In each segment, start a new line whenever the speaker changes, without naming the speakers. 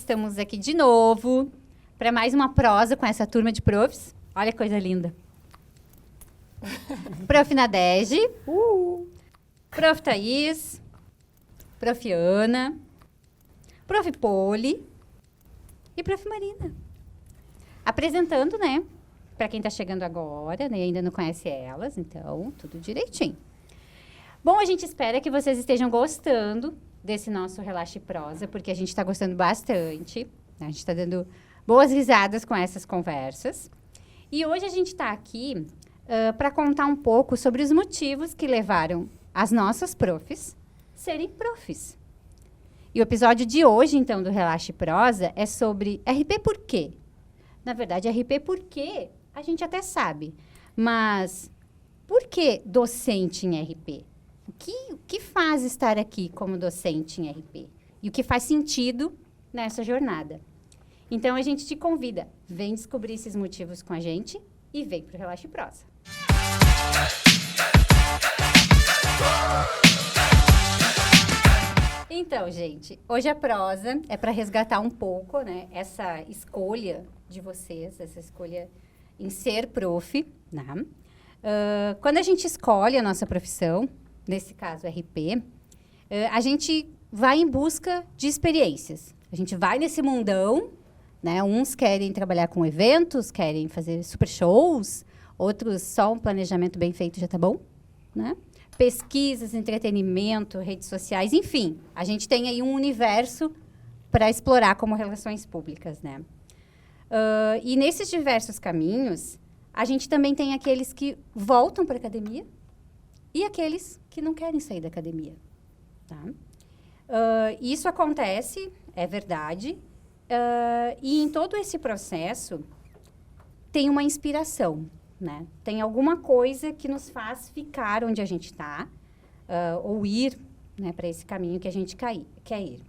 estamos aqui de novo para mais uma prosa com essa turma de profs. Olha que coisa linda. Prof. Nadege, Prof. Thaís, Prof. Ana, Prof. Poli e Prof. Marina. Apresentando, né? Para quem está chegando agora, né, ainda não conhece elas, então, tudo direitinho. Bom, a gente espera que vocês estejam gostando desse nosso Relaxe Prosa, porque a gente está gostando bastante. Né? A gente está dando boas risadas com essas conversas. E hoje a gente está aqui para contar um pouco sobre os motivos que levaram as nossas profs serem profs. E o episódio de hoje, então, do Relaxe Prosa é sobre RP por quê? Na verdade, RP por quê? A gente até sabe. Mas por que docente em RP? O que faz estar aqui como docente em RP? E o que faz sentido nessa jornada? Então, a gente te convida. Vem descobrir esses motivos com a gente e vem para o Relaxe Prosa. Então, gente, hoje a prosa é para resgatar um pouco, né, essa escolha de vocês, essa escolha em ser prof, né? Quando a gente escolhe a nossa profissão, nesse caso RP, a gente vai em busca de experiências. A gente vai nesse mundão, né? Uns querem trabalhar com eventos, querem fazer super shows, outros só um planejamento bem feito já tá bom, né? Pesquisas, entretenimento, redes sociais, enfim. A gente tem aí um universo para explorar como relações públicas, né? E nesses diversos caminhos, a gente também tem aqueles que voltam para a academia e aqueles que não querem sair da academia. Tá? Isso acontece, é verdade, e em todo esse processo tem uma inspiração, né? Tem alguma coisa que nos faz ficar onde a gente está, ou ir, né, para esse caminho que a gente quer ir.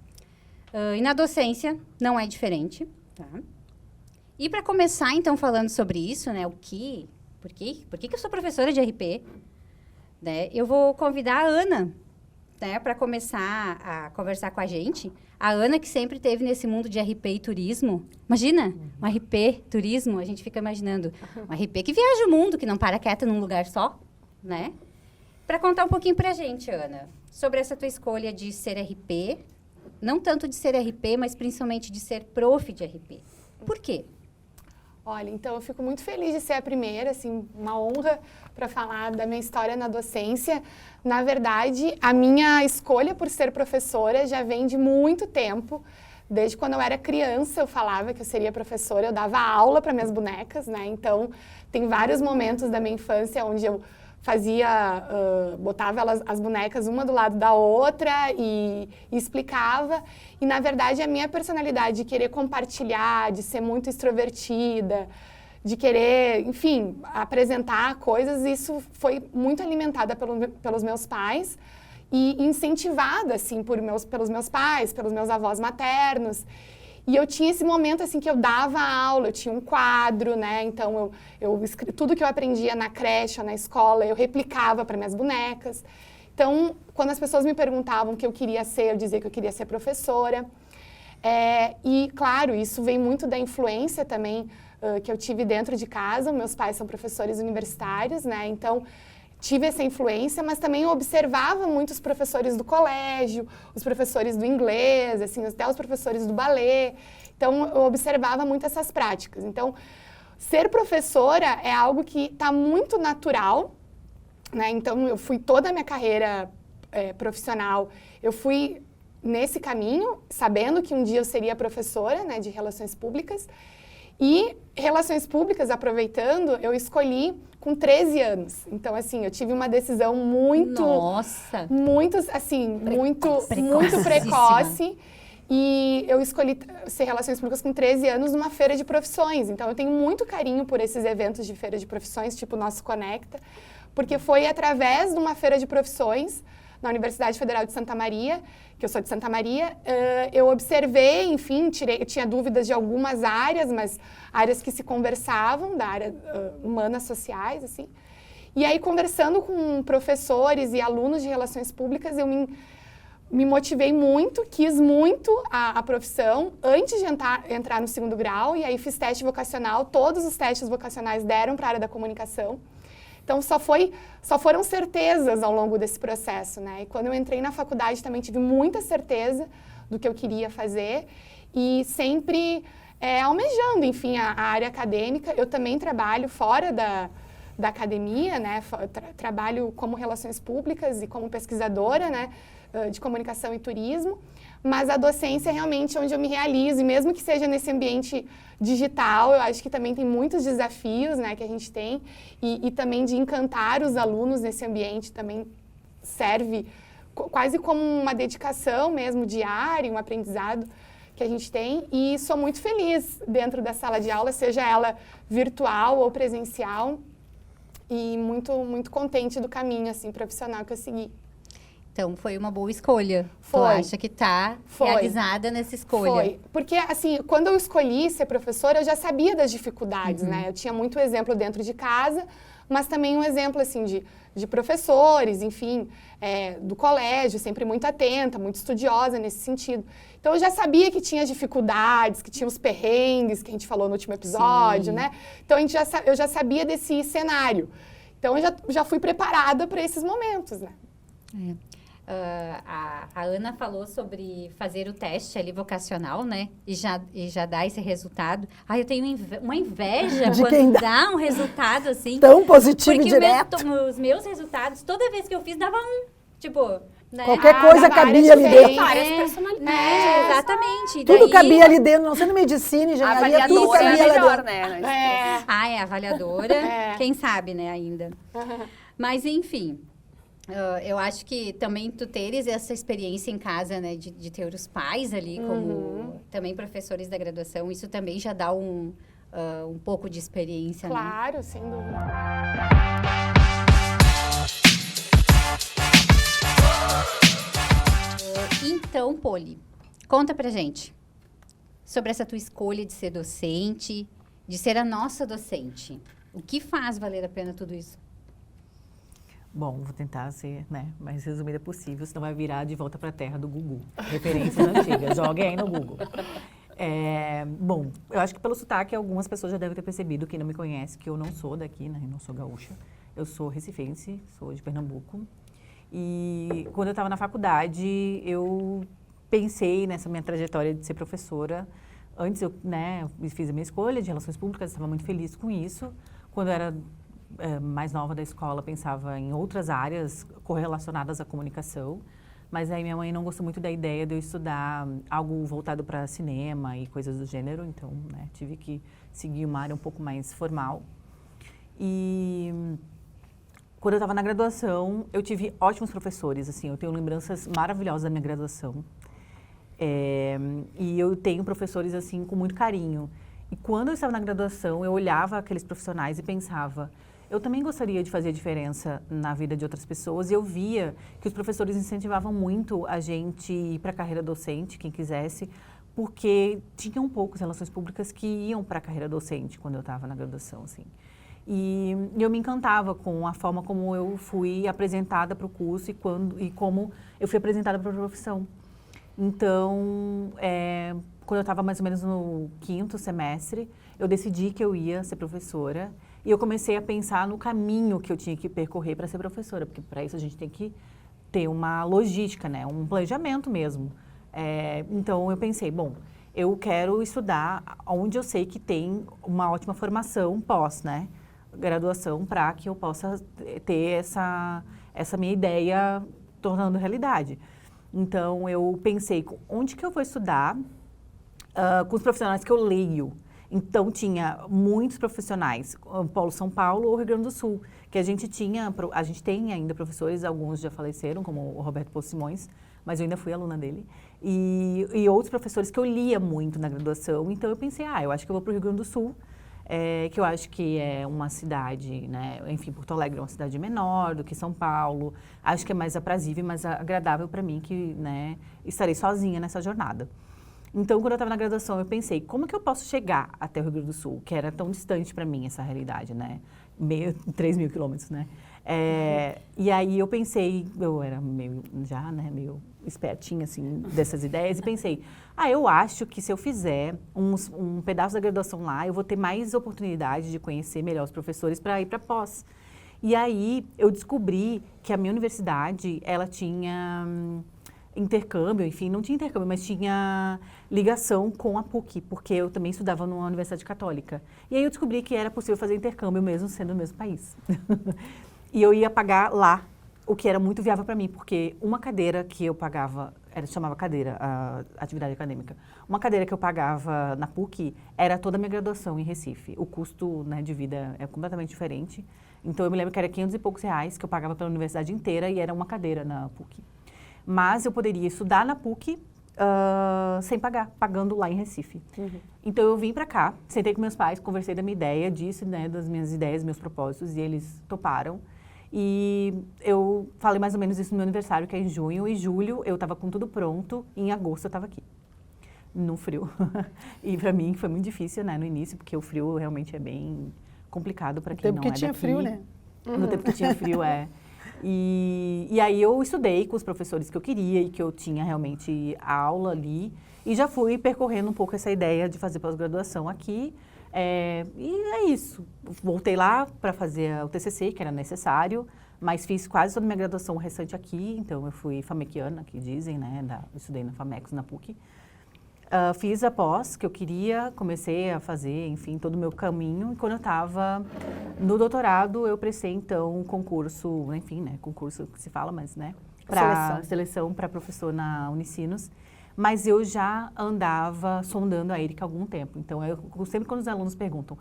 E na docência não é diferente, tá? E para começar, então, falando sobre isso, né, por que eu sou professora de RP, né, eu vou convidar a Ana, né, para começar a conversar com a gente. A Ana, que sempre esteve nesse mundo de RP e turismo. Imagina, um RP, turismo, a gente fica imaginando. Um RP que viaja o mundo, que não para quieta num lugar só, né? Para contar um pouquinho para a gente, Ana, sobre essa tua escolha de ser RP, não tanto de ser RP, mas principalmente de ser prof de RP. Por quê?
Olha, então eu fico muito feliz de ser a primeira, assim, uma honra para falar da minha história na docência. Na verdade, a minha escolha por ser professora já vem de muito tempo. Desde quando eu era criança, eu falava que eu seria professora, eu dava aula para minhas bonecas, né? Então, tem vários momentos da minha infância onde eu botava as bonecas uma do lado da outra e explicava. E, na verdade, a minha personalidade de querer compartilhar, de ser muito extrovertida, de querer, enfim, apresentar coisas, isso foi muito alimentada pelos meus pais e incentivada, assim, pelos meus pais, pelos meus avós maternos. E eu tinha esse momento, assim, que eu dava aula, eu tinha um quadro, né? Então, tudo que eu aprendia na creche ou na escola, eu replicava para minhas bonecas. Então, quando as pessoas me perguntavam o que eu queria ser, eu dizia que eu queria ser professora. E, claro, isso vem muito da influência também que eu tive dentro de casa. Meus pais são professores universitários, né? Então, tive essa influência, mas também eu observava muitos professores do colégio, os professores do inglês, assim, até os professores do balé. Então, eu observava muito essas práticas. Então, ser professora é algo que está muito natural, né? Então, eu fui toda a minha carreira profissional, eu fui nesse caminho, sabendo que um dia eu seria professora, né, de Relações Públicas. E Relações Públicas, aproveitando, eu escolhi com 13 anos. Então, assim, eu tive uma decisão muito precoce. E eu escolhi ser Relações Públicas com 13 anos numa feira de profissões. Então, eu tenho muito carinho por esses eventos de feira de profissões, tipo o nosso Conecta, porque foi através de uma feira de profissões na Universidade Federal de Santa Maria, que eu sou de Santa Maria, eu observei, enfim, eu tinha dúvidas de algumas áreas, mas áreas que se conversavam, da área humanas sociais, assim. E aí, conversando com professores e alunos de Relações Públicas, eu me me motivei muito, quis muito a profissão antes de entrar no segundo grau, e aí fiz teste vocacional, todos os testes vocacionais deram para a área da comunicação. Então, só foram certezas ao longo desse processo, né? E quando eu entrei na faculdade também tive muita certeza do que eu queria fazer e sempre almejando, enfim, a área acadêmica. Eu também trabalho fora da academia, né? Trabalho como relações públicas e como pesquisadora, né? De comunicação e turismo, mas a docência é realmente onde eu me realizo, e mesmo que seja nesse ambiente digital, eu acho que também tem muitos desafios, né, que a gente tem, e também de encantar os alunos nesse ambiente também serve quase como uma dedicação mesmo diária, um aprendizado que a gente tem, e sou muito feliz dentro da sala de aula, seja ela virtual ou presencial, e muito, muito contente do caminho assim, profissional que eu segui.
Então, foi uma boa escolha.
Foi.
Tu acha que está realizada nessa escolha?
Foi. Porque, assim, quando eu escolhi ser professora, eu já sabia das dificuldades, né? Eu tinha muito exemplo dentro de casa, mas também um exemplo, assim, de professores, enfim, do colégio, sempre muito atenta, muito estudiosa nesse sentido. Então, eu já sabia que tinha dificuldades, que tinha os perrengues, que a gente falou no último episódio, né? Então, eu já sabia desse cenário. Então, eu já fui preparada para esses momentos, né?
A Ana falou sobre fazer o teste ali vocacional, né? E já dá esse resultado. Eu tenho uma inveja
de
quando dá um resultado assim.
Tão positivo e
porque
direto.
Os meus resultados, toda vez que eu fiz, dava um. Tipo, né?
Qualquer coisa cabia ali dentro.
Várias personalidades.
Exatamente.
Tudo cabia ali dentro, não sendo medicina, engenharia, tudo cabia ali
melhor,
dentro.
né?
É avaliadora. Quem sabe, né, ainda. Mas, enfim... eu acho que também tu teres essa experiência em casa, né, de ter os pais ali como também professores da graduação, isso também já dá um pouco de experiência,
claro, né? Sem dúvida.
Então, Poli, conta pra gente sobre essa tua escolha de ser docente, de ser a nossa docente. O que faz valer a pena tudo isso?
Bom, vou tentar ser mais resumida possível, senão vai virar de volta para a terra do Gugu. Referências antigas, joguem aí no Google. Bom, eu acho que pelo sotaque algumas pessoas já devem ter percebido, quem não me conhece, que eu não sou daqui, né? Eu não sou gaúcha. Eu sou recifense, sou de Pernambuco. E quando eu estava na faculdade, eu pensei nessa minha trajetória de ser professora. Antes eu fiz a minha escolha de relações públicas, estava muito feliz com isso. Quando eu era mais nova da escola, pensava em outras áreas correlacionadas à comunicação, mas aí minha mãe não gostou muito da ideia de eu estudar algo voltado para cinema e coisas do gênero, então tive que seguir uma área um pouco mais formal. E quando eu estava na graduação, eu tive ótimos professores, assim, eu tenho lembranças maravilhosas da minha graduação. E eu tenho professores assim com muito carinho. E quando eu estava na graduação, eu olhava aqueles profissionais e pensava, eu também gostaria de fazer a diferença na vida de outras pessoas, e eu via que os professores incentivavam muito a gente ir para a carreira docente, quem quisesse, porque tinham poucas relações públicas que iam para a carreira docente quando eu estava na graduação, assim. E eu me encantava com a forma como eu fui apresentada para o curso e como eu fui apresentada para a profissão. Então, quando eu estava mais ou menos no 5º semestre, eu decidi que eu ia ser professora. E eu comecei a pensar no caminho que eu tinha que percorrer para ser professora, porque para isso a gente tem que ter uma logística, né? Um planejamento mesmo. Então eu pensei, bom, eu quero estudar onde eu sei que tem uma ótima formação pós, né? Graduação, para que eu possa ter essa minha ideia tornando realidade. Então eu pensei, onde que eu vou estudar com os profissionais que eu leio? Então, tinha muitos profissionais, Polo São Paulo ou Rio Grande do Sul, que a gente tem ainda professores, alguns já faleceram, como o Roberto Pô Simões, mas eu ainda fui aluna dele, e outros professores que eu lia muito na graduação. Então, eu pensei, eu acho que eu vou para o Rio Grande do Sul, que eu acho que é uma cidade, né, enfim, Porto Alegre é uma cidade menor do que São Paulo, acho que é mais aprazível e mais agradável para mim, que estarei sozinha nessa jornada. Então, quando eu estava na graduação, eu pensei, como que eu posso chegar até o Rio Grande do Sul, que era tão distante para mim essa realidade, né? 3.000 quilômetros, né? E aí eu pensei, eu era meio espertinha, assim, dessas ideias e pensei, eu acho que se eu fizer um pedaço da graduação lá, eu vou ter mais oportunidade de conhecer melhor os professores para ir para pós. E aí, eu descobri que a minha universidade, ela tinha intercâmbio, enfim, não tinha intercâmbio, mas tinha ligação com a PUC, porque eu também estudava numa universidade católica. E aí eu descobri que era possível fazer intercâmbio mesmo sendo no mesmo país. E eu ia pagar lá, o que era muito viável para mim, porque uma cadeira que eu pagava, chamava cadeira, a atividade acadêmica, uma cadeira que eu pagava na PUC era toda a minha graduação em Recife. O custo, né, de vida é completamente diferente. Então eu me lembro que era 500 e poucos reais que eu pagava pela universidade inteira e era uma cadeira na PUC. Mas eu poderia estudar na PUC sem pagar, pagando lá em Recife. Então eu vim para cá, sentei com meus pais, conversei da minha ideia, disse, né, das minhas ideias, meus propósitos, e eles toparam. E eu falei mais ou menos isso no meu aniversário, que é em junho, e julho eu estava com tudo pronto, e em agosto eu estava aqui, no frio. E para mim foi muito difícil, né, no início, porque o frio realmente é bem complicado para quem não é daqui.
No tempo que tinha frio, né?
No tempo que tinha frio, E aí eu estudei com os professores que eu queria e que eu tinha realmente a aula ali, e já fui percorrendo um pouco essa ideia de fazer pós-graduação aqui. E é isso. Voltei lá para fazer o TCC, que era necessário, mas fiz quase toda a minha graduação restante aqui, então eu fui famequiana, que dizem, né? Eu estudei na Famecos, na PUC. Fiz a pós que eu queria, comecei a fazer, enfim, todo o meu caminho. E quando eu estava no doutorado, eu prestei, então, um concurso, enfim, né? Concurso que se fala, mas, né? Para seleção para professor na Unicinos. Mas eu já andava sondando a Erika há algum tempo. Então, sempre quando os alunos perguntam,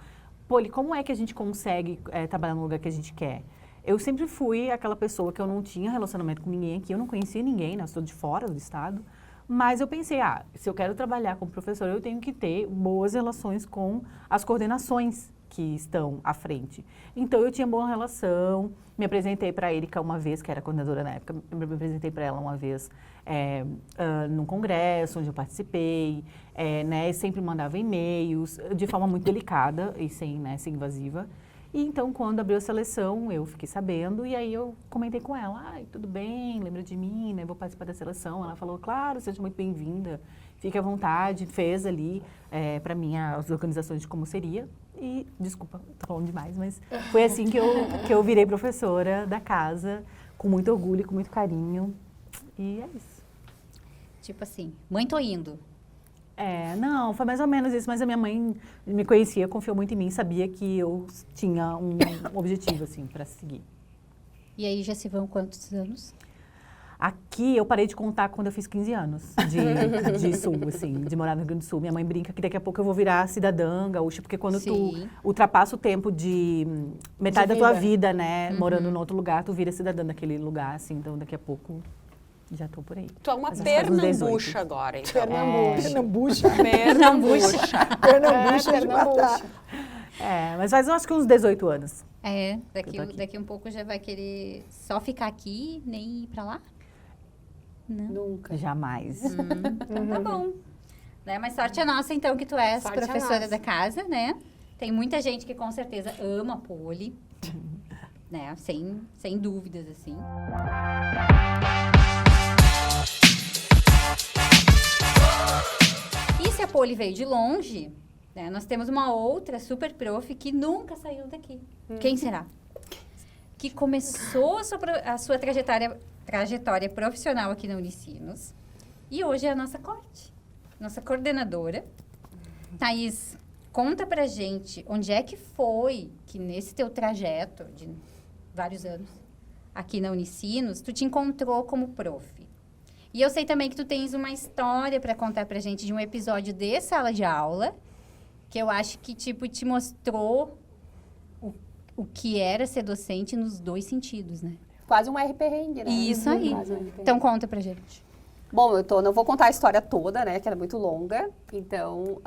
Poli, como é que a gente consegue trabalhar no lugar que a gente quer? Eu sempre fui aquela pessoa que eu não tinha relacionamento com ninguém aqui, eu não conhecia ninguém, né? Eu sou de fora do estado. Mas eu pensei, se eu quero trabalhar como professor, eu tenho que ter boas relações com as coordenações que estão à frente. Então, eu tinha boa relação, me apresentei para a Erika uma vez, que era coordenadora na época, me apresentei para ela uma vez num congresso onde eu participei, né, sempre mandava e-mails, de forma muito delicada e sem invasiva. E então, quando abriu a seleção, eu fiquei sabendo e aí eu comentei com ela, tudo bem, lembra de mim, né, vou participar da seleção. Ela falou, claro, seja muito bem-vinda, fique à vontade, fez ali para mim as organizações de como seria. E, desculpa, tô falando demais, mas foi assim que eu virei professora da casa, com muito orgulho, com muito carinho, e é isso.
Tipo assim, mãe, tô indo.
Não, foi mais ou menos isso, mas a minha mãe me conhecia, confiou muito em mim, sabia que eu tinha um objetivo, assim, para seguir.
E aí já se vão quantos anos?
Aqui eu parei de contar quando eu fiz 15 anos de sul, assim, de morar no Rio Grande do Sul. Minha mãe brinca que daqui a pouco eu vou virar cidadã gaúcha, porque quando tu ultrapassa o tempo de metade da tua vida, né, morando em outro lugar, tu vira cidadã daquele lugar, assim, então daqui a pouco já tô por aí.
Tu é uma pernambucha agora, então.
Pernambucha.
Pernambucha de matar.
Mas faz, eu acho que uns 18 anos.
Daqui um pouco já vai querer só ficar aqui, nem ir pra lá? Não.
Nunca.
Jamais.
Então tá bom. Né? Mas sorte é nossa, então, que tu és professora da casa, né? Tem muita gente que com certeza ama a Poli, né? Sem dúvidas, assim. E se a Poli veio de longe, né, nós temos uma outra super prof que nunca saiu daqui. Quem será? Que começou a sua trajetória profissional aqui na Unicinos e hoje é a nossa corte, nossa coordenadora. Thaís, conta pra gente onde é que foi que nesse teu trajeto de vários anos aqui na Unicinos, tu te encontrou como prof. E eu sei também que tu tens uma história para contar pra gente de um episódio de sala de aula, que eu acho que, tipo, te mostrou o que era ser docente nos dois sentidos, né?
Quase um RP Ring, né?
Isso aí. Então, conta pra gente.
Bom, não vou contar a história toda, né? Que era muito longa. Então,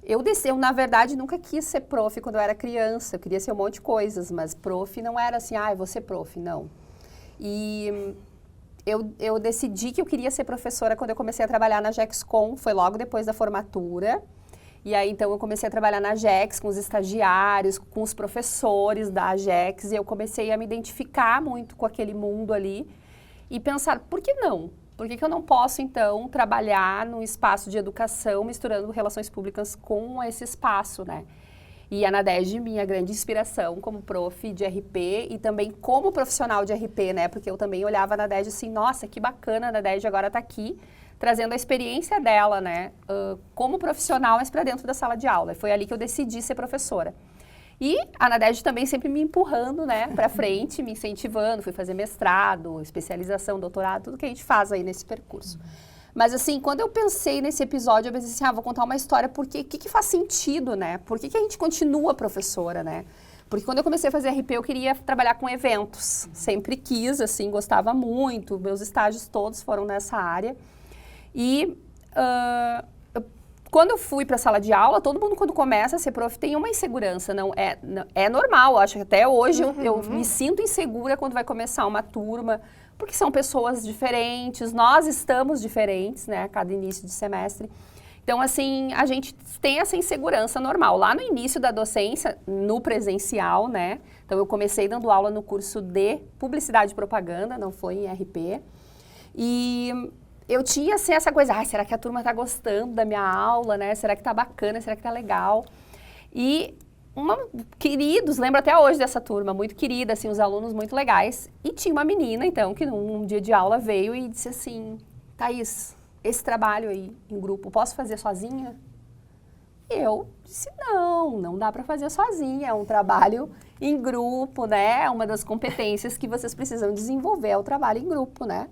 eu, na verdade, nunca quis ser prof quando eu era criança. Eu queria ser um monte de coisas, mas prof não era assim, eu vou ser prof, não. E eu decidi que eu queria ser professora quando eu comecei a trabalhar na Gexcom, foi logo depois da formatura. E aí, então, eu comecei a trabalhar na Gex, com os estagiários, com os professores da Gex, e eu comecei a me identificar muito com aquele mundo ali. e pensar, por que não? Por que eu não posso, então, trabalhar num espaço de educação misturando relações públicas com esse espaço, né? E a Nadege, minha grande inspiração como prof de RP e também como profissional de RP, né? Porque eu também olhava a Nadege assim, nossa, que bacana, a Nadege agora está aqui, trazendo a experiência dela, né? Como profissional, mas para dentro da sala de aula. E foi ali que eu decidi ser professora. E a Nadege também sempre me empurrando, né, para frente, me incentivando. Fui fazer mestrado, especialização, doutorado, tudo que a gente faz aí nesse percurso. Mas assim, quando eu pensei nesse episódio, eu pensei assim, vou contar uma história, porque o que faz sentido, né? Por que a gente continua professora, né? Porque quando eu comecei a fazer RP, eu queria trabalhar com eventos. Sempre quis, assim, gostava muito. Meus estágios todos foram nessa área. E quando eu fui para a sala de aula, todo mundo quando começa a ser prof tem uma insegurança, é normal, acho que até hoje eu me sinto insegura quando vai começar uma turma, porque são pessoas diferentes, nós estamos diferentes, né, a cada início de semestre. Então, assim, a gente tem essa insegurança normal. Lá no início da docência, no presencial, né, então eu comecei dando aula no curso de Publicidade e Propaganda, não foi em RP, e eu tinha, assim, essa coisa, será que a turma está gostando da minha aula, né? Será que está bacana? Será que está legal? E queridos, lembro até hoje dessa turma, muito querida, assim, os alunos muito legais. E tinha uma menina, então, que num dia de aula veio e disse assim, Thaís, esse trabalho aí em grupo, posso fazer sozinha? E eu disse, não dá para fazer sozinha, é um trabalho em grupo, né? Uma das competências que vocês precisam desenvolver é o trabalho em grupo, né?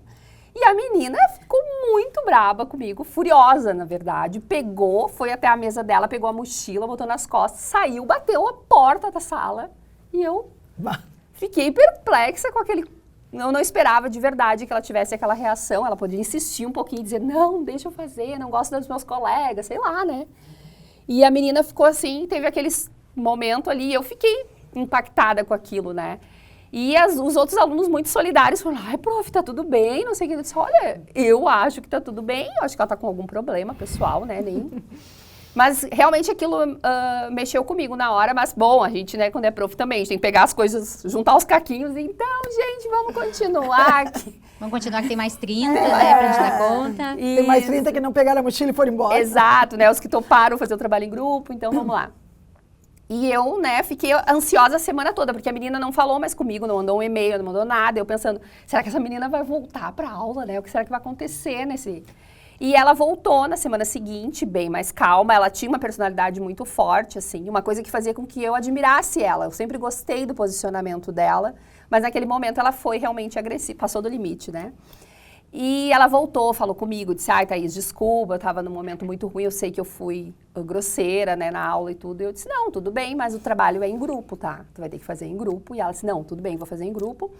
E a menina ficou muito braba comigo, furiosa, na verdade. Pegou, foi até a mesa dela, pegou a mochila, botou nas costas, saiu, bateu a porta da sala. E eu fiquei perplexa com aquele... Eu não esperava de verdade que ela tivesse aquela reação. Ela podia insistir um pouquinho e dizer, não, deixa eu fazer, não gosto dos meus colegas, sei lá, né? E a menina ficou assim, teve aquele momento ali, e eu fiquei impactada com aquilo, né? E os outros alunos muito solidários falaram, ai, prof, tá tudo bem, não sei o que. Eu disse, olha, eu acho que tá tudo bem, eu acho que ela tá com algum problema pessoal, né, Mas realmente aquilo mexeu comigo na hora, mas bom, a gente, né, quando é prof também, a gente tem que pegar as coisas, juntar os caquinhos, e então, gente, vamos continuar aqui.
Vamos continuar que tem mais 30, né, pra gente dar conta.
Tem mais 30 que não pegaram a mochila e foram embora.
Exato, né, os que toparam fazer o trabalho em grupo, então vamos lá. E eu, né, fiquei ansiosa a semana toda, porque a menina não falou mais comigo, não mandou um e-mail, não mandou nada. Eu pensando, será que essa menina vai voltar para a aula, né? O que será que vai acontecer nesse... E ela voltou na semana seguinte, bem mais calma. Ela tinha uma personalidade muito forte, assim, uma coisa que fazia com que eu admirasse ela. Eu sempre gostei do posicionamento dela, mas naquele momento ela foi realmente agressiva, passou do limite, né? E ela voltou, falou comigo, disse, ai, Thaís, desculpa, eu estava num momento muito ruim, eu sei que eu fui grosseira, né, na aula e tudo. E eu disse, não, tudo bem, mas o trabalho é em grupo, tá? Tu vai ter que fazer em grupo. E ela disse, não, tudo bem, vou fazer em grupo.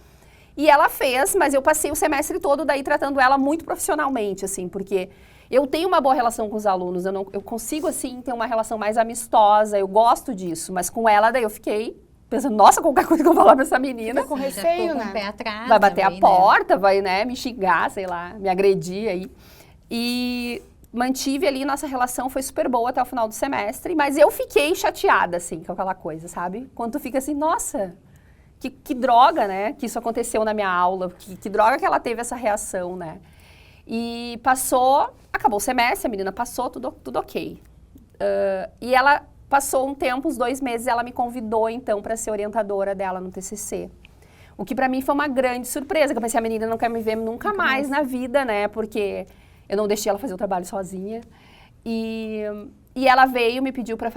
E ela fez, mas eu passei o semestre todo daí tratando ela muito profissionalmente, assim, porque eu tenho uma boa relação com os alunos, eu consigo, assim, ter uma relação mais amistosa, eu gosto disso, mas com ela daí eu fiquei... pensando, nossa, qualquer coisa que eu falar pra essa menina...
Fica com receio,
com
né?
o pé atrás,
vai bater
também,
a porta, vai, né, me xingar, sei lá, me agredir aí. E mantive ali, nossa relação foi super boa até o final do semestre, mas eu fiquei chateada, assim, com aquela coisa, sabe? Quando tu fica assim, nossa, que droga, né, que isso aconteceu na minha aula, que droga que ela teve essa reação, né? E passou, acabou o semestre, a menina passou, tudo ok. E ela... passou um tempo, uns 2 meses, ela me convidou, então, para ser orientadora dela no TCC. O que, para mim, foi uma grande surpresa, que eu pensei, a menina não quer me ver nunca mais na vida, né? Porque eu não deixei ela fazer o trabalho sozinha. E ela veio, me pediu para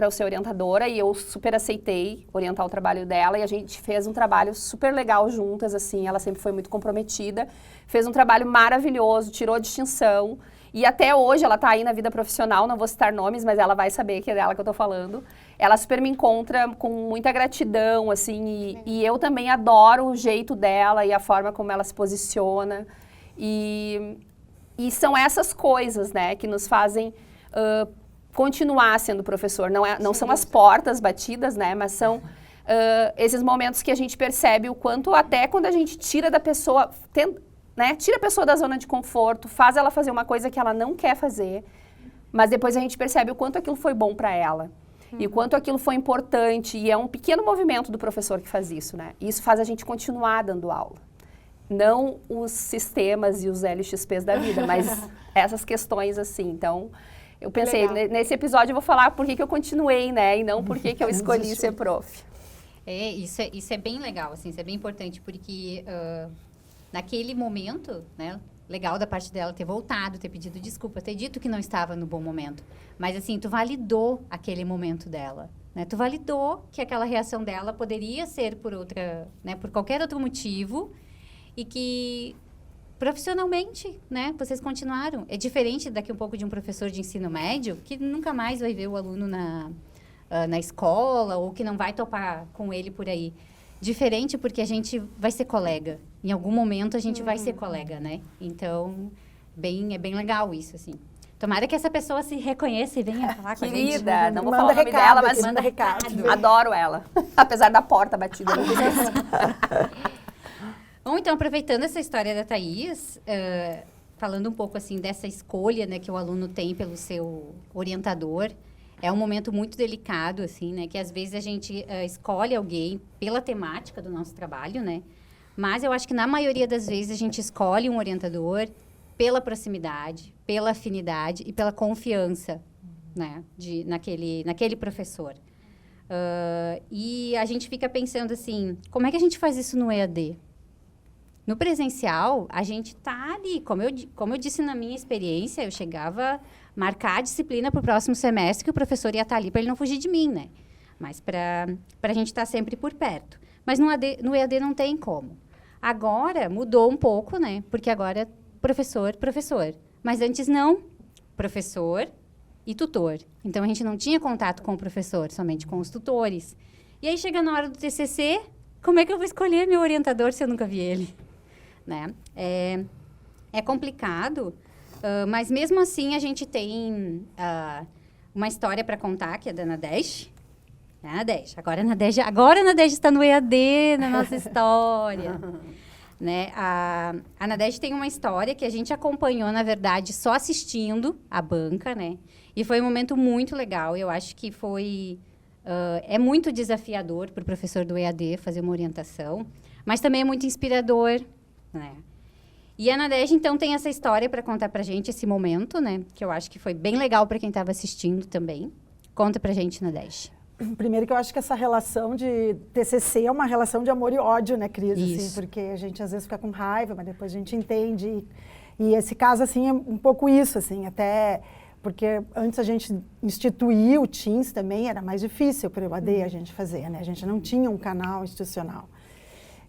eu ser orientadora, e eu super aceitei orientar o trabalho dela, e a gente fez um trabalho super legal juntas, assim, ela sempre foi muito comprometida, fez um trabalho maravilhoso, tirou distinção. E até hoje ela tá aí na vida profissional, não vou citar nomes, mas ela vai saber que é dela que eu tô falando. Ela super me encontra com muita gratidão, assim, e eu também adoro o jeito dela e a forma como ela se posiciona. E são essas coisas, né, que nos fazem continuar sendo professor. Não são as portas batidas, né, mas são esses momentos que a gente percebe o quanto até quando a gente tira da pessoa... né? Tira a pessoa da zona de conforto, faz ela fazer uma coisa que ela não quer fazer, mas depois a gente percebe o quanto aquilo foi bom para ela. E o quanto aquilo foi importante, e é um pequeno movimento do professor que faz isso, né? E isso faz a gente continuar dando aula. Não os sistemas e os LXPs da vida, mas essas questões assim. Então, eu pensei, nesse episódio eu vou falar por que eu continuei, né? E não por que eu escolhi ser prof.
Isso é bem legal, assim, isso é bem importante, porque naquele momento, né, legal da parte dela ter voltado, ter pedido desculpa, ter dito que não estava no bom momento. Mas, assim, tu validou aquele momento dela, né? Tu validou que aquela reação dela poderia ser por outra, né, por qualquer outro motivo e que profissionalmente, né, vocês continuaram. É diferente daqui um pouco de um professor de ensino médio que nunca mais vai ver o aluno na escola ou que não vai topar com ele por aí. Diferente porque a gente vai ser colega. Em algum momento a gente vai ser colega, né? Então, é bem legal isso, assim. Tomara que essa pessoa se reconheça e venha falar com a gente.
Querida, não vou falar o nome dela, mas
manda recado.
Adoro ela. Apesar da porta batida, não esqueci.
Bom, então, aproveitando essa história da Thaís, falando um pouco, assim, dessa escolha, né, que o aluno tem pelo seu orientador, é um momento muito delicado, assim, né, que às vezes a gente escolhe alguém pela temática do nosso trabalho, né, mas eu acho que na maioria das vezes a gente escolhe um orientador pela proximidade, pela afinidade e pela confiança, né, naquele professor. E a gente fica pensando assim, como é que a gente faz isso no EAD? No presencial, a gente tá ali, como eu disse na minha experiência, eu chegava a marcar a disciplina para o próximo semestre, que o professor ia estar ali para ele não fugir de mim, né? Mas para a gente estar sempre por perto. Mas no EAD não tem como. Agora, mudou um pouco, né? Porque agora é professor. Mas antes não, professor e tutor. Então, a gente não tinha contato com o professor, somente com os tutores. E aí, chega na hora do TCC, como é que eu vou escolher meu orientador se eu nunca vi ele? Né? É complicado, mas mesmo assim a gente tem uma história para contar, que é da Nadesh. Agora a Nadesh está no EAD, na nossa história. Né? A Nadesh tem uma história que a gente acompanhou, na verdade, só assistindo a banca, né? E foi um momento muito legal. Eu acho que é muito desafiador para o professor do EAD fazer uma orientação, mas também é muito inspirador, né? E a Nadesh, então, tem essa história para contar para a gente, esse momento, né? Que eu acho que foi bem legal para quem estava assistindo também. Conta para a gente, Nadesh.
Primeiro que eu acho que essa relação de TCC é uma relação de amor e ódio, né, Cris? Assim, porque a gente às vezes fica com raiva, mas depois a gente entende. E esse caso, assim, é um pouco isso, assim, até porque antes a gente instituir o Teams também era mais difícil para o EAD a gente fazer, né? A gente não tinha um canal institucional.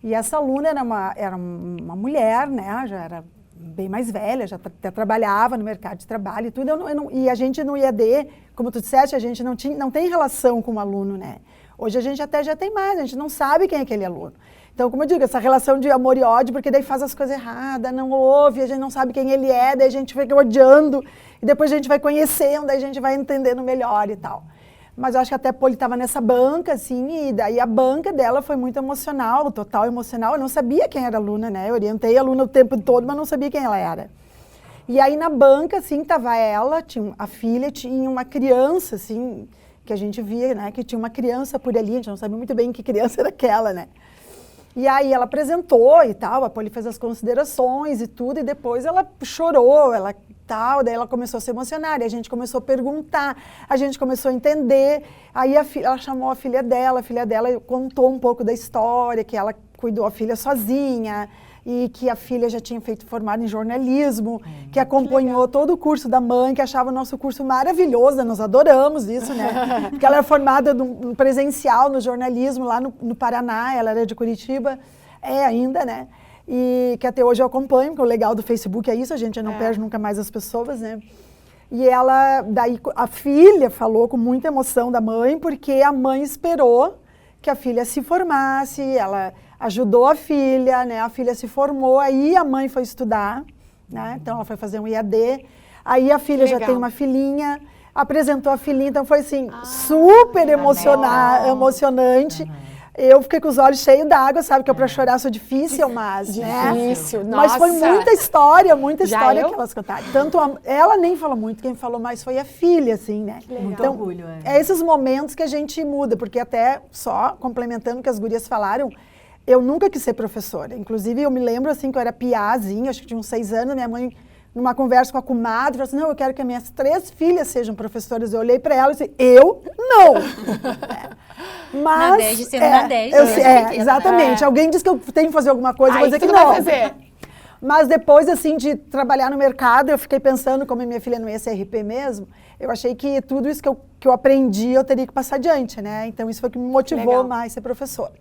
E essa aluna era uma mulher, né? Já era bem mais velha, já até trabalhava no mercado de trabalho e tudo. E a gente no IAD, como tu disseste, a gente não tem relação com o aluno, né? Hoje a gente até já tem mais, a gente não sabe quem é aquele aluno. Então, como eu digo, essa relação de amor e ódio, porque daí faz as coisas erradas, não ouve, a gente não sabe quem ele é, daí a gente fica odiando, e depois a gente vai conhecendo, daí a gente vai entendendo melhor e tal. Mas eu acho que até Poli estava nessa banca, assim, e daí a banca dela foi muito emocional, total emocional. Eu não sabia quem era a aluna, né? Eu orientei a aluna o tempo todo, mas não sabia quem ela era. E aí na banca, assim, estava ela, tinha a filha, tinha uma criança, assim, que a gente via, né? Que tinha uma criança por ali, a gente não sabia muito bem que criança era aquela, né? E aí ela apresentou e tal, a Poli fez as considerações e tudo, e depois ela chorou, daí ela começou a se emocionar, e a gente começou a perguntar, a gente começou a entender, aí ela chamou a filha dela contou um pouco da história, que ela cuidou a filha sozinha, e que a filha já tinha feito formada em jornalismo, que acompanhou todo o curso da mãe, que achava o nosso curso maravilhoso, nós adoramos isso, né? Porque ela era formada no presencial, no jornalismo, lá no Paraná, ela era de Curitiba, ainda, né? E que até hoje eu acompanho, porque o legal do Facebook é isso, a gente não perde nunca mais as pessoas, né? E daí a filha falou com muita emoção da mãe, porque a mãe esperou que a filha se formasse, ela ajudou a filha, né? A filha se formou, aí a mãe foi estudar, né? Então ela foi fazer um IAD, aí a filha já tem uma filhinha, apresentou a filhinha, então foi assim, super emocionante. Eu fiquei com os olhos cheios d'água, sabe? Que eu pra chorar sou difícil, mas, né? Difícil, nossa. Mas foi muita história que elas contaram. Tanto ela nem falou muito, quem falou mais foi a filha, assim, né?
Muito
então,
orgulho,
é esses momentos que a gente muda, porque até só complementando o que as gurias falaram, eu nunca quis ser professora. Inclusive, eu me lembro, assim, que eu era piazinha, acho que tinha uns 6 anos, minha mãe, numa conversa com a comadre, falou assim, não, eu quero que as minhas 3 filhas sejam professoras. Eu olhei para ela e disse, eu não! Mas,
Nadege sendo Nadege.
exatamente. Alguém diz que eu tenho que fazer alguma coisa, eu vou dizer que não.
Vai fazer.
Mas depois, assim, de trabalhar no mercado, eu fiquei pensando, como a minha filha não ia ser RP mesmo, eu achei que tudo isso que eu aprendi, eu teria que passar adiante, né? Então, isso foi o que me motivou mais a ser professora.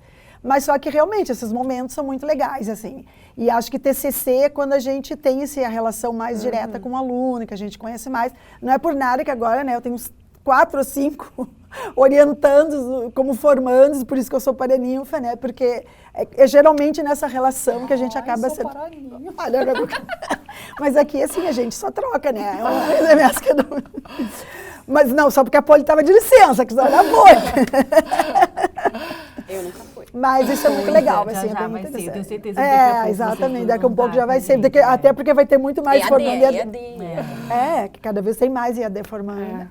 Mas só que, realmente, esses momentos são muito legais, assim. E acho que TCC é quando a gente tem a relação mais direta com o aluno, que a gente conhece mais. Não é por nada que agora, né, eu tenho uns 4 ou 5 orientandos como formandos, por isso que eu sou paraninfa, né? Porque é geralmente nessa relação que a gente acaba sendo... Olha, mas aqui, assim, a gente só troca, né? Mas não, só porque a Poli estava de licença, que senão ela foi.
Eu nunca fui.
Mas isso é muito legal,
Já
assim, é bem
vai
interessante.
ser, tenho certeza que daqui a pouco
exatamente,
vocês
daqui a
vão
pouco já vai
dar
ser,
também,
até porque vai ter muito mais formando
EAD.
que cada vez tem mais EAD formando.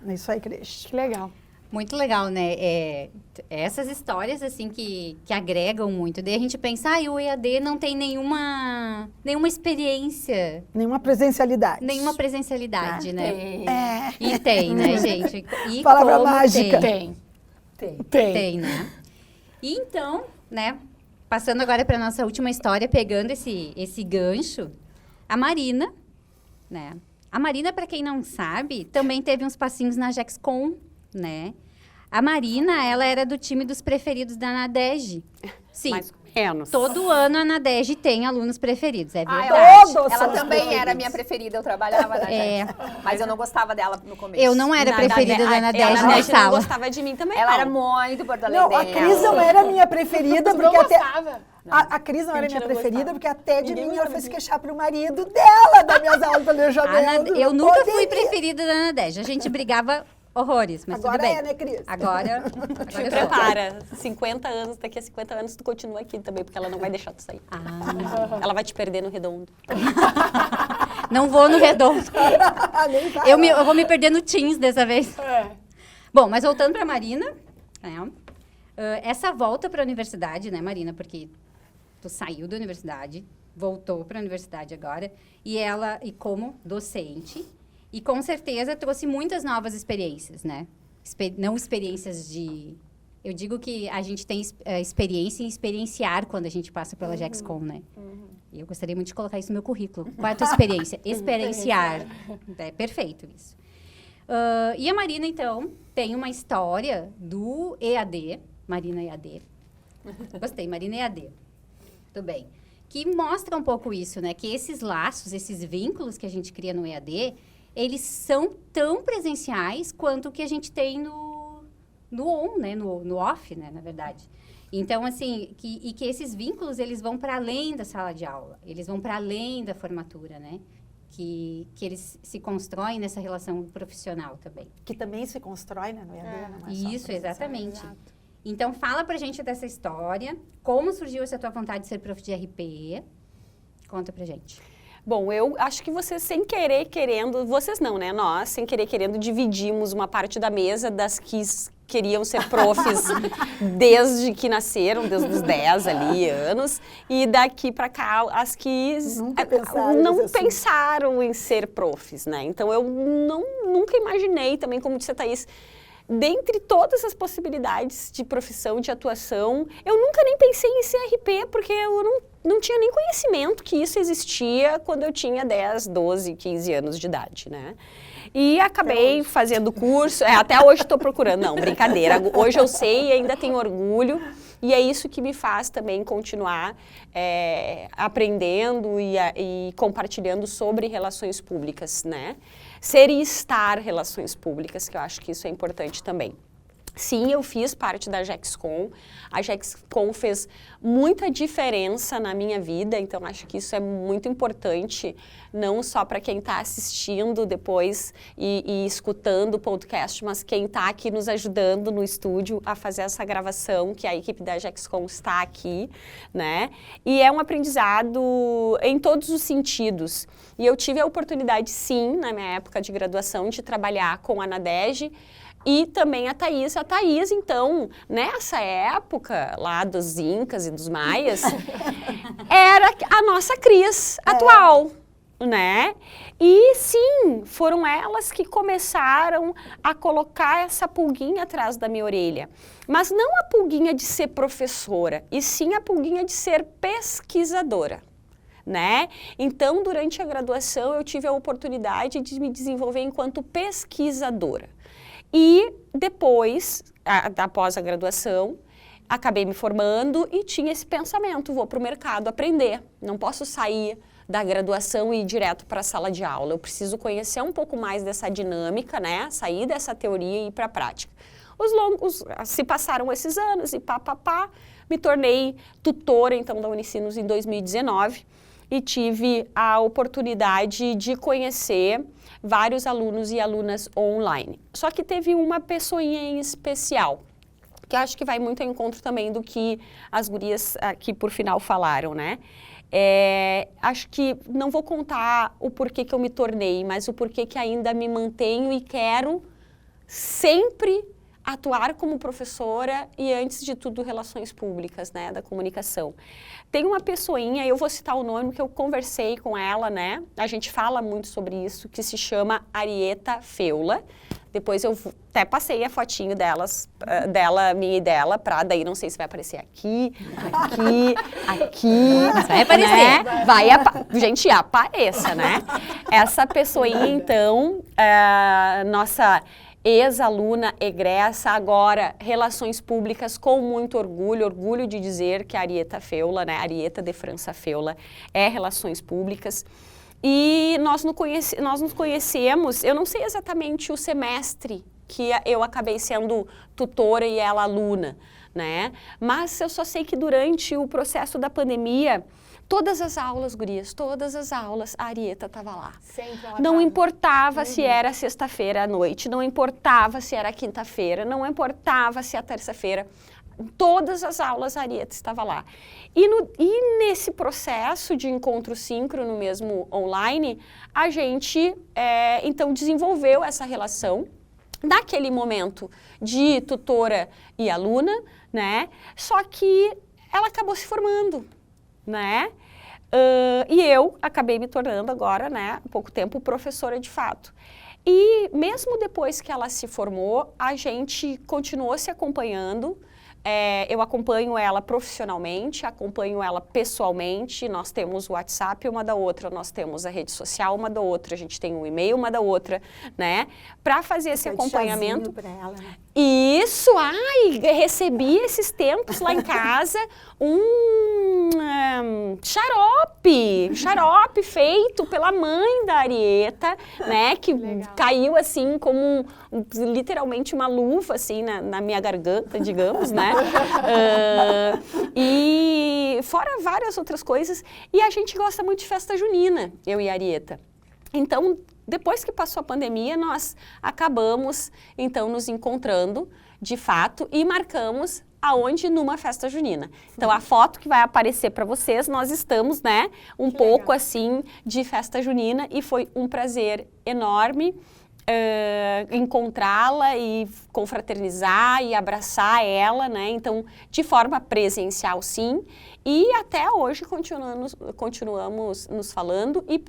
É isso aí, Cris.
Que legal.
Muito legal, né? Essas histórias, assim, que agregam muito. Daí a gente pensa, o EAD não tem nenhuma experiência.
Nenhuma presencialidade.
Nenhuma presencialidade, né?
Tem.
E tem, né, gente? E
Palavra
como
mágica.
Tem, né? E então, né, passando agora para nossa última história, pegando esse gancho, a Marina, né? A Marina, para quem não sabe, também teve uns passinhos na Gexcom, né? A Marina, ela era do time dos preferidos da Nadege. Sim.
Mais ou menos.
Todo ano a Nadege tem alunos preferidos, é verdade.
Ela também era minha preferida, eu trabalhava na gente. Mas eu não gostava dela no começo.
Eu não era preferida da Nadege na
Ela não
sala.
gostava de mim também,
Ela
não.
era muito porto
Não, a Cris não era minha preferida,
Tu não
porque até...
gostava?
A Cris não era minha
Mentira, eu
preferida,
gostava.
porque até de
Ninguém
mim ela
gostava
foi
de
se
mim.
queixar pro marido dela, das minhas aulas, planejamento.
Eu nunca fui preferida da Nadege. A gente brigava horrores, mas
Agora
tudo bem.
é, né, Cris?
Agora
Te
eu sou.
prepara. 50 anos, daqui a 50 anos tu continua aqui também, porque ela não vai deixar tu sair. Ela vai te perder no redondo.
Não vou no redondo.
Nem vai.
Eu vou me perder no Teams dessa vez. Bom, mas voltando para a Marina, né? Essa volta para a universidade, né, Marina? Porque tu saiu da universidade, voltou para a universidade agora, e como docente, e com certeza trouxe muitas novas experiências, né? Não experiências de... Eu digo que a gente tem experiência em experienciar quando a gente passa pela Gexcom, né? Eu gostaria muito de colocar isso no meu currículo. Qual é a tua experiência? Experienciar. É perfeito isso. E a Marina, então, tem uma história do EAD, Marina EAD. Gostei, Marina EAD. Tudo bem. Que mostra um pouco isso, né? Que esses laços, esses vínculos que a gente cria no EAD, eles são tão presenciais quanto o que a gente tem no on, né? No off, né? Na verdade. Então, assim, que esses vínculos, eles vão para além da sala de aula. Eles vão para além da formatura, né? Que eles se constroem nessa relação profissional também.
Que também se constrói, né, no EAD, não é só
Isso,
presencial.
exatamente. Então, fala pra gente dessa história. Como surgiu essa tua vontade de ser prof de RP? Conta pra gente.
Bom, eu acho que vocês sem querer querendo, vocês não, né? Nós, sem querer querendo, dividimos uma parte da mesa das que queriam ser profs desde que nasceram, desde os 10 ali anos, e daqui para cá as que não pensaram em ser profs, né? Então eu nunca imaginei também, como disse a Thaís, dentre todas as possibilidades de profissão, de atuação, eu nunca nem pensei em ser RP, porque eu não tinha nem conhecimento que isso existia quando eu tinha 10, 12, 15 anos de idade, né? E acabei fazendo curso, até hoje estou procurando, não, brincadeira, hoje eu sei e ainda tenho orgulho, e é isso que me faz também continuar aprendendo e compartilhando sobre relações públicas, né? Ser e estar relações públicas, que eu acho que isso é importante também. Sim, eu fiz parte da Gexcom. A Gexcom fez muita diferença na minha vida, então acho que isso é muito importante, não só para quem está assistindo depois e escutando o podcast, mas quem está aqui nos ajudando no estúdio a fazer essa gravação, que a equipe da Gexcom está aqui, né? E é um aprendizado em todos os sentidos. E eu tive a oportunidade, sim, na minha época de graduação, de trabalhar com a Nadege, e também a Thaís. A Thaís, então, nessa época lá dos Incas e dos Maias, era a nossa Cris atual, né? E sim, foram elas que começaram a colocar essa pulguinha atrás da minha orelha. Mas não a pulguinha de ser professora, e sim a pulguinha de ser pesquisadora, né? Então, durante a graduação, eu tive a oportunidade de me desenvolver enquanto pesquisadora. E depois, após a graduação, acabei me formando e tinha esse pensamento, vou para o mercado aprender, não posso sair da graduação e ir direto para a sala de aula. Eu preciso conhecer um pouco mais dessa dinâmica, né? Sair dessa teoria e ir para a prática. Se passaram esses anos e me tornei tutora, então, da Unicinos em 2019 e tive a oportunidade de conhecer vários alunos e alunas online. Só que teve uma pessoinha em especial, que acho que vai muito ao encontro também do que as gurias aqui por final falaram, né? Acho que não vou contar o porquê que eu me tornei, mas o porquê que ainda me mantenho e quero sempre atuar como professora e, antes de tudo, relações públicas, né, da comunicação. Tem uma pessoinha, eu vou citar o nome, que eu conversei com ela, né, a gente fala muito sobre isso, que se chama Arieta Feula. Depois eu até passei a fotinho dela, minha e dela, daí não sei se vai aparecer aqui.
Vai aparecer.
Né? Gente, apareça, né? Essa pessoinha, então, nossa ex-aluna egressa, agora Relações Públicas, com muito orgulho de dizer que a Arieta Feula, né, Arieta de França Feula, é Relações Públicas. E nós nos conhecemos, eu não sei exatamente o semestre que eu acabei sendo tutora e ela aluna, né? Mas eu só sei que durante o processo da pandemia, todas as aulas, gurias, todas as aulas, a Arieta estava lá.
Sempre ela
Não
tava.
importava se era sexta-feira à noite, não importava se era quinta-feira, não importava se era terça-feira. Todas as aulas a Arieta estava lá. E nesse processo de encontro síncrono mesmo online, a gente então desenvolveu essa relação naquele momento de tutora e aluna, né? Só que ela acabou se formando, né? E eu acabei me tornando agora, né, há pouco tempo, professora de fato. E mesmo depois que ela se formou, a gente continuou se acompanhando. Eu acompanho ela profissionalmente, acompanho ela pessoalmente, nós temos o WhatsApp uma da outra, nós temos a rede social uma da outra, a gente tem um e-mail uma da outra, né? Para fazer esse acompanhamento.
Pra ela, né?
Isso, recebi esses tempos lá em casa xarope feito pela mãe da Arieta, né, que caiu assim como literalmente uma luva assim na minha garganta, digamos, né, e fora várias outras coisas, e a gente gosta muito de festa junina, eu e a Arieta. Então, depois que passou a pandemia, nós acabamos, então, nos encontrando, de fato, e marcamos aonde? Numa festa junina. Então, a foto que vai aparecer para vocês, nós estamos, né, um pouco assim de festa junina, e foi um prazer enorme encontrá-la e confraternizar e abraçar ela, né, então, de forma presencial, sim, e até hoje continuamos nos falando e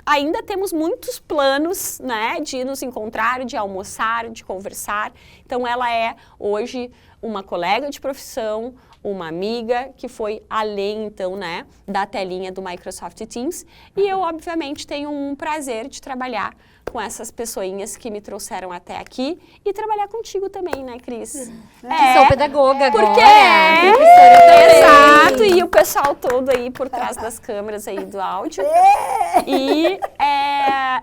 ainda temos muitos planos, né, de nos encontrar, de almoçar, de conversar. Então, ela é hoje uma colega de profissão, uma amiga que foi além, então, né, da telinha do Microsoft Teams. E eu, obviamente, tenho um prazer de trabalhar com essas pessoinhas que me trouxeram até aqui e trabalhar contigo também, né, Cris?
Que sou pedagoga agora.
Porque exato, e o pessoal todo aí por trás das câmeras aí do áudio. E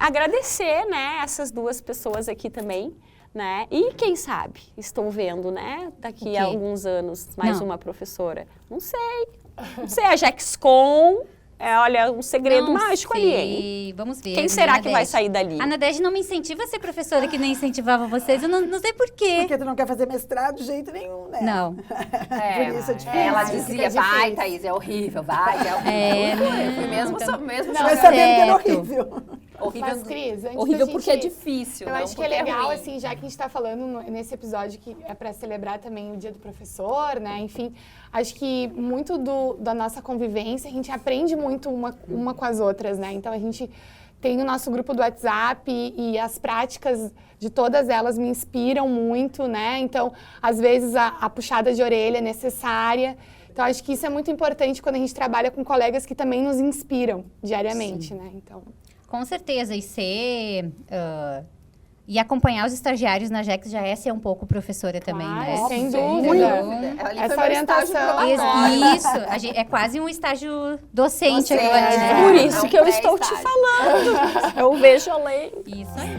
agradecer, né, essas duas pessoas aqui também, né? E quem sabe, estou vendo, né, daqui a alguns anos, mais uma professora. Não sei, a Jexcom, olha, um segredo mágico ali, hein?
Vamos ver.
Quem será que vai sair dali?
A Nadege não me incentiva a ser professora que nem incentivava vocês, eu não sei por quê.
Porque tu não quer fazer mestrado de jeito nenhum, né?
Não.
Por isso é difícil.
Ela dizia, vai, Thaís, é horrível, vai, é horrível. Eu fui mesmo
Mas sabendo que era horrível.
Mas, Cris, antes
horrível
da
porque é
gente-
difícil,
Eu
não
acho que é
porque
legal,
ruim.
assim, já que a gente está falando nesse episódio que é para celebrar também o Dia do Professor, né? Enfim, acho que muito da nossa convivência, a gente aprende muito uma com as outras, né? Então, a gente tem o nosso grupo do WhatsApp e as práticas de todas elas me inspiram muito, né? Então, às vezes, a puxada de orelha é necessária. Então, acho que isso é muito importante quando a gente trabalha com colegas que também nos inspiram diariamente, né? Então...
Com certeza, e acompanhar os estagiários na JEX já é ser um pouco professora também, né?
Sem
Sim,
dúvida.
Ali
Essa
foi meu estágio
orientação.
probatório.
Isso, é quase um estágio docente
Docente,
agora, né?
Por
É,
isso
não
que eu
é
estou te
estágio.
falando. Eu vejo além.
Isso aí.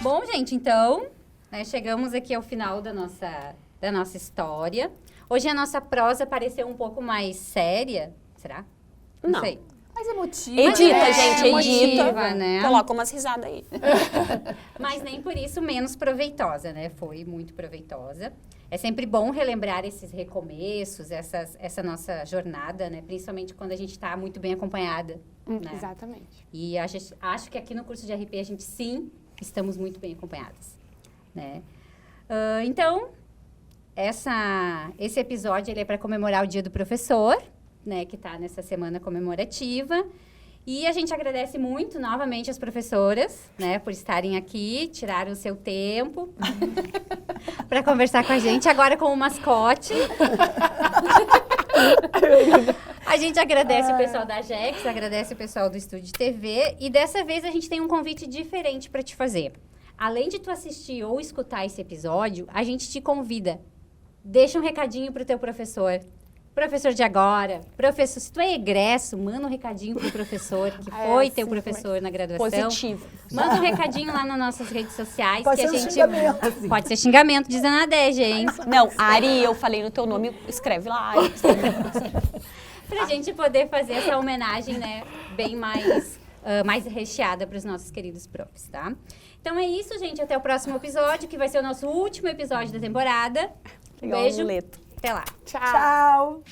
Bom, gente, então, né, chegamos aqui ao final da nossa história. Hoje a nossa prosa pareceu um pouco mais séria, será?
Não.
sei.
Mas emotiva.
Edita,
né?
gente, edita.
Emotiva, né?
Coloca umas risadas aí.
Mas nem por isso menos proveitosa, né? Foi muito proveitosa. É sempre bom relembrar esses recomeços, essa nossa jornada, né? Principalmente quando a gente está muito bem acompanhada, né?
Exatamente.
E acho que aqui no curso de RP a gente, sim, estamos muito bem acompanhadas, né? Então, esse episódio ele é para comemorar o Dia do Professor, né? Que está nessa semana comemorativa. E a gente agradece muito novamente as professoras, né? Por estarem aqui, tiraram o seu tempo para conversar com a gente, agora com o mascote. A gente agradece o pessoal da JEX, agradece o pessoal do Estúdio TV. E dessa vez a gente tem um convite diferente para te fazer. Além de tu assistir ou escutar esse episódio, a gente te convida. Deixa um recadinho pro teu professor. Professor de agora, professor, se tu é egresso, manda um recadinho pro professor que foi teu professor na graduação.
Positivo.
Manda um recadinho lá nas nossas redes sociais.
Pode
que
ser
a
um
gente
xingamento, assim.
Pode ser xingamento, diz a Nadege, hein?
Não, Ari, eu falei no teu nome, escreve lá. Ari, escreve lá.
Pra gente poder fazer essa homenagem, né, bem mais recheada para os nossos queridos profs, tá? Então é isso, gente. Até o próximo episódio, que vai ser o nosso último episódio da temporada.
Legal,
Beijo.
amuleto.
Até lá.
Tchau.
Tchau.